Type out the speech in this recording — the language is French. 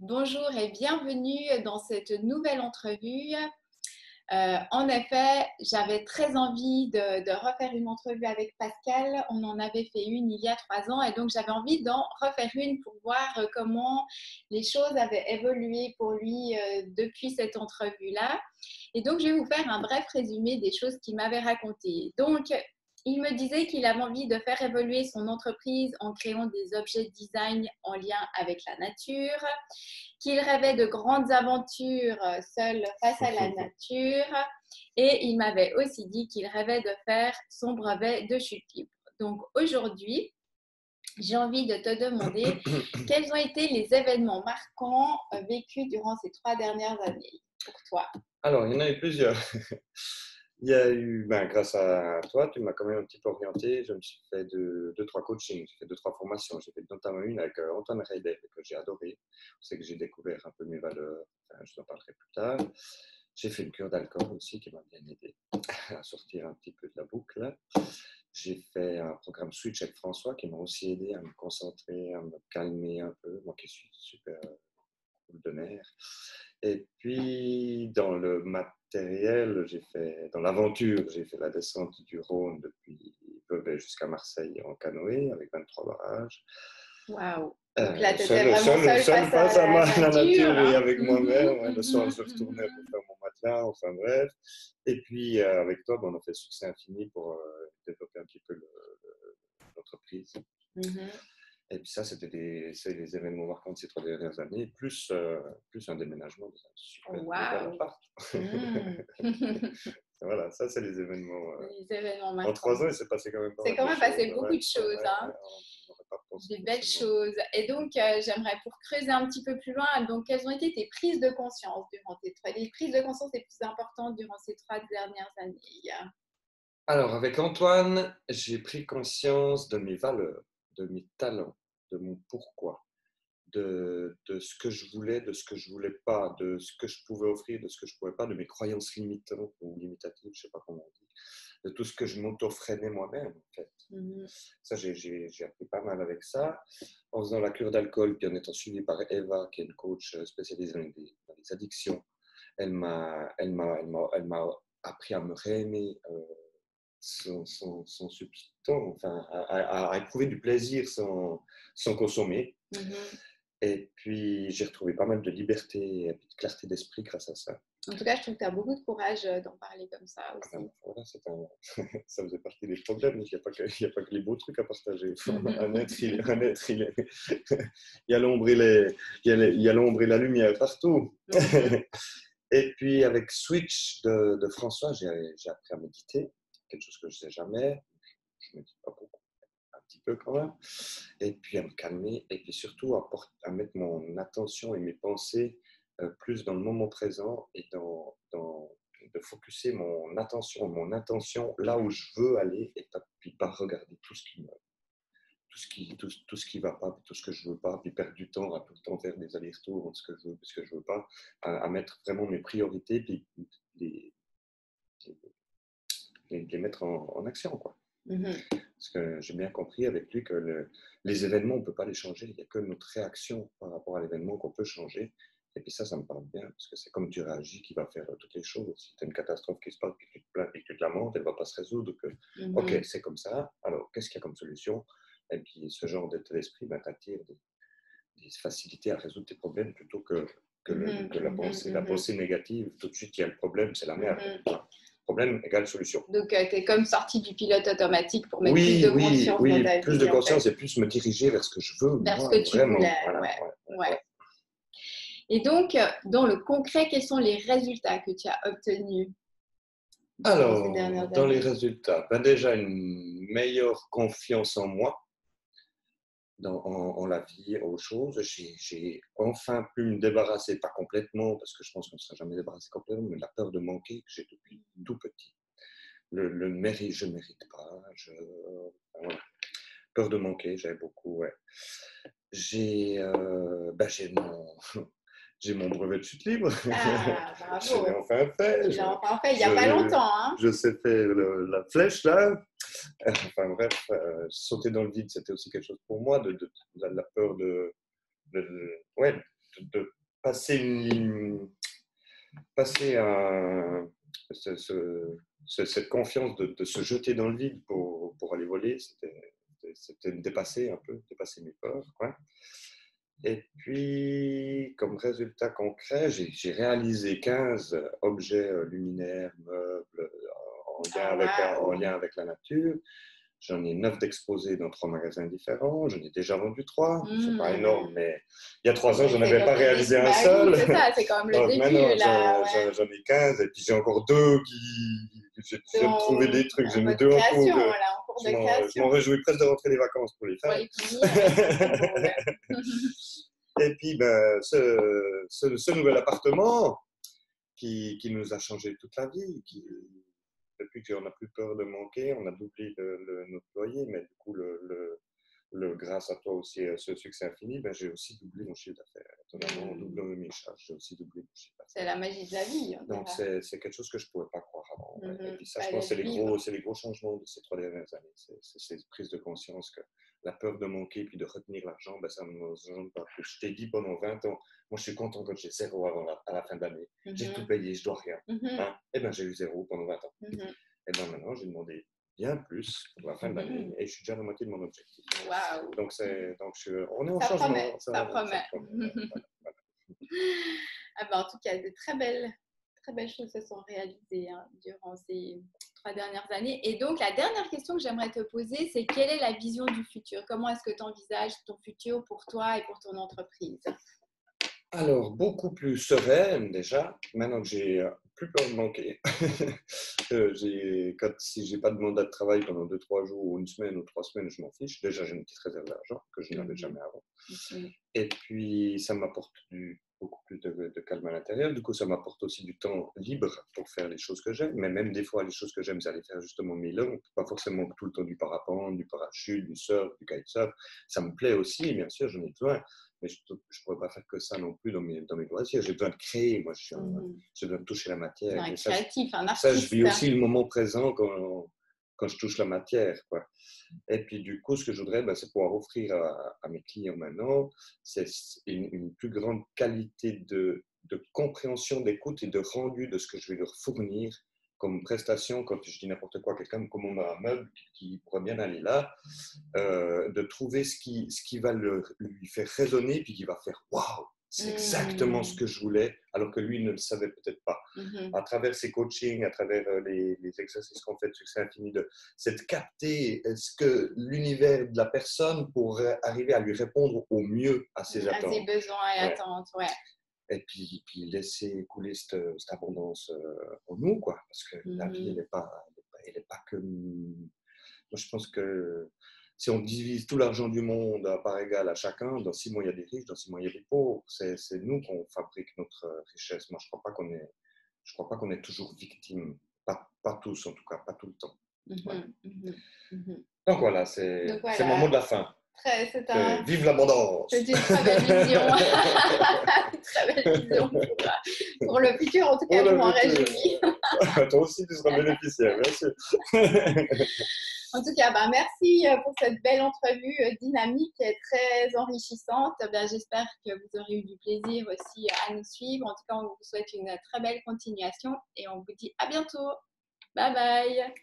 Bonjour et bienvenue dans cette nouvelle entrevue. En effet, j'avais très envie de refaire une entrevue avec Pascal. On en avait fait une il y a 3 ans et donc j'avais envie d'en refaire une pour voir comment les choses avaient évolué pour lui depuis cette entrevue-là. Et donc, je vais vous faire un bref résumé des choses qu'il m'avait racontées. Donc, il me disait qu'il avait envie de faire évoluer son entreprise en créant des objets de design en lien avec la nature, qu'il rêvait de grandes aventures seul face à la nature et il m'avait aussi dit qu'il rêvait de faire son brevet de chute libre. Donc aujourd'hui, j'ai envie de te demander quels ont été les événements marquants vécus durant ces 3 dernières années pour toi. Alors, il y en a eu plusieurs. Il y a eu, grâce à toi, tu m'as quand même un petit peu orienté. Je me suis fait deux, trois coachings, j'ai fait deux, trois formations. J'ai fait notamment une avec Antoine Reider que j'ai adoré. C'est que j'ai découvert un peu mes valeurs. Enfin, je t'en parlerai plus tard. J'ai fait une cure d'alcool aussi qui m'a bien aidé à sortir un petit peu de la boucle. J'ai fait un programme Switch avec François qui m'a aussi aidé à me concentrer, à me calmer un peu. Moi qui suis super de mer. Et puis, dans le matériel, dans l'aventure, j'ai fait la descente du Rhône depuis Vevey jusqu'à Marseille en canoë avec 23 barrages. Waouh! Donc là, tu étais vraiment Seul face face à à la la nature. nature et Hein? avec moi-même. Ouais, le soir, je retournais pour faire mon matelas, enfin bref. Et puis, avec toi, on a fait succès infini pour développer un petit peu l'entreprise. Et puis ça, c'est les événements marquants de ces 3 dernières années, plus un déménagement dans un super nouvel appart. Voilà, ça, c'est les événements. Les événements En marquants. 3 ans, il s'est passé quand même pas C'est mal quand de même choses. passé beaucoup de choses. Hein. On n'aurait pas pensé Des belles forcément. choses. Et donc, j'aimerais pour creuser un petit peu plus loin, donc, quelles ont été tes prises de conscience durant les prises de conscience les plus importantes durant ces 3 dernières années? Alors, avec Antoine, j'ai pris conscience de mes valeurs, de mes talents, de mon pourquoi, de ce que je voulais, de ce que je voulais pas, de ce que je pouvais offrir, de ce que je pouvais pas, de mes croyances limitantes ou limitatives, je sais pas comment on dit, de tout ce que je m'auto-freinais moi-même, en fait. Ça, j'ai appris pas mal avec ça. En faisant la cure d'alcool, puis en étant suivi par Eva, qui est une coach spécialisée dans les addictions, elle m'a appris à me réaimer son substance, enfin, à éprouver du plaisir sans consommer. Et puis, j'ai retrouvé pas mal de liberté et de clarté d'esprit grâce à ça. En tout cas, je trouve que tu as beaucoup de courage d'en parler comme ça aussi. Voilà, ça faisait partie des problèmes. Il n'y a pas que les beaux trucs à partager. Un être, il y a l'ombre il y a l'ombre et la lumière partout. Et puis, avec Switch de François, j'ai appris à méditer, quelque chose que je ne sais jamais. Je ne médite pas beaucoup, un petit peu quand même. Et puis, à me calmer. Et puis, surtout, à mettre mon attention et mes pensées plus dans le moment présent et de focuser mon intention là où je veux aller et puis pas regarder tout ce qui va pas, tout ce que je veux pas, puis perdre du temps à tout le temps faire des allers-retours entre ce que je veux et ce que je veux pas, à mettre vraiment mes priorités puis les mettre en action, quoi. Parce que j'ai bien compris avec lui que les événements, on ne peut pas les changer. Il n'y a que notre réaction par rapport à l'événement qu'on peut changer. Et puis ça me parle bien, parce que c'est comme tu réagis qui va faire toutes les choses. Si tu as une catastrophe qui se passe, puis tu te plains, puis tu te lamentes, elle ne va pas se résoudre. Ok, c'est comme ça. Alors, qu'est-ce qu'il y a comme solution? Et puis, ce genre d'état d'esprit t'attire des facilités à résoudre tes problèmes plutôt que la pensée négative. Tout de suite, il y a le problème, c'est la merde. Problème égale solution. Donc, tu es comme sorti du pilote automatique pour mettre plus de conscience dans ta vie. Plus de conscience et plus me diriger vers ce que je veux. Vers ce que tu voulais. Ouais. Et donc, dans le concret, quels sont les résultats que tu as obtenus? Alors, dans les résultats, déjà une meilleure confiance en moi, en la vie, aux choses. J'ai enfin pu me débarrasser, pas complètement, parce que je pense qu'on ne sera jamais débarrassé complètement, mais la peur de manquer que j'ai depuis tout petit. Le mérite, je ne mérite pas. Voilà. Peur de manquer, j'avais beaucoup, ouais. J'ai mon brevet de chute libre. Ah, bravo. Je l'ai enfin fait. Tu l'as enfin fait il n'y a pas longtemps. Hein. Je sais faire la flèche, là. Enfin bref, sauter dans le vide, c'était aussi quelque chose pour moi, de la peur de de passer une ligne, passer cette confiance de se jeter dans le vide pour aller voler, c'était me dépasser un peu, dépasser mes peurs, quoi. Et puis, comme résultat concret, j'ai réalisé 15 objets luminaires, meubles, en lien avec la nature. J'en ai 9 d'exposés dans 3 magasins différents. J'en ai déjà vendu 3. C'est pas énorme, mais il y a 3 ans, je n'en avais pas réalisé un seul. C'est ça, c'est quand même le Donc début. maintenant, Là, ouais. j'en ai 15 et puis j'ai encore 2 qui... J'ai trouvé des trucs, j'en ai 2 en cours. En cours de création. Je m'en réjouis presque de rentrer les vacances pour les faire. Pour les finir. Et puis, ben, ce nouvel appartement qui nous a changé toute la vie, depuis qu'on n'a plus peur de manquer, on a doublé notre loyer, mais du coup, grâce à toi aussi, ce succès infini, ben, j'ai aussi doublé mon chiffre d'affaires. Étonnamment, en doublant mes charges, j'ai aussi doublé mon chiffre d'affaires. C'est la magie de la vie. Donc, c'est quelque chose que je ne pouvais pas croire avant. Et puis ça, je pense, c'est les gros changements de ces 3 dernières années. C'est cette prise de conscience que la peur de manquer puis de retenir l'argent, ben, ça ne me engendre pas plus. Je t'ai dit pendant 20 ans, moi, je suis content quand j'ai 0 à la fin de l'année. J'ai tout payé, je dois rien. Hein? Et bien, j'ai eu 0 pendant 20 ans. Et bien maintenant, j'ai demandé bien plus pour la fin de l'année et je suis déjà à la moitié de mon objectif. Wow. Donc, on est en changement. Ça promet. Ah ben, en tout cas, de très belles choses se sont réalisées durant ces 3 dernières années. Et donc, la dernière question que j'aimerais te poser, c'est quelle est la vision du futur? Comment est-ce que tu envisages ton futur pour toi et pour ton entreprise? Alors, beaucoup plus sereine déjà, maintenant que j'ai plus peur de manquer. Si j'ai pas de mandat de travail pendant 2-3 jours ou une semaine ou 3 semaines, je m'en fiche. Déjà, j'ai une petite réserve d'argent que je n'avais jamais avant. Et puis, ça m'apporte beaucoup plus de calme à l'intérieur. Du coup, ça m'apporte aussi du temps libre pour faire les choses que j'aime. Mais même des fois, les choses que j'aime, c'est aller faire justement mes longues. Pas forcément tout le temps du parapente, du parachute, du surf, du kitesurf. Ça me plaît aussi, bien sûr, j'en ai besoin. Mais je ne pourrais pas faire que ça non plus dans mes loisirs. J'ai besoin de créer. Moi, j'ai besoin de toucher la matière. Un créatif, un artiste. Ça, je vis aussi le moment présent quand je touche la matière, quoi. Et puis, du coup, ce que je voudrais, c'est pouvoir offrir à mes clients maintenant, c'est une plus grande qualité de compréhension, d'écoute et de rendu de ce que je vais leur fournir comme prestation. Quand je dis n'importe quoi, quelqu'un me commande un meuble qui pourrait bien aller là, de trouver ce qui va lui faire résonner, puis qui va faire « waouh ». C'est exactement ce que je voulais, alors que lui ne le savait peut-être pas. À travers ses coachings, à travers les exercices qu'on fait de succès infini, c'est de capter ce que l'univers de la personne pour arriver à lui répondre au mieux à ses attentes. À ses besoins et attentes, ouais. Et puis laisser couler cette abondance en nous, quoi. Parce que la vie, elle n'est pas que... Moi, je pense que si on divise tout l'argent du monde à part égale à chacun, dans 6 mois, il y a des riches, dans 6 mois, il y a des pauvres. C'est nous qu'on fabrique notre richesse. Moi, je ne crois pas qu'on est toujours victime. Pas tous, en tout cas, pas tout le temps. Donc voilà, c'est mon mot de la fin. Vive l'abondance! C'est une très belle vision. Très belle vision pour le futur. En tout cas, je m'en réjouis. Toi aussi, tu seras bénéficiaire, bien sûr. En tout cas, merci pour cette belle entrevue dynamique et très enrichissante. J'espère que vous aurez eu du plaisir aussi à nous suivre. En tout cas, on vous souhaite une très belle continuation et on vous dit à bientôt. Bye bye.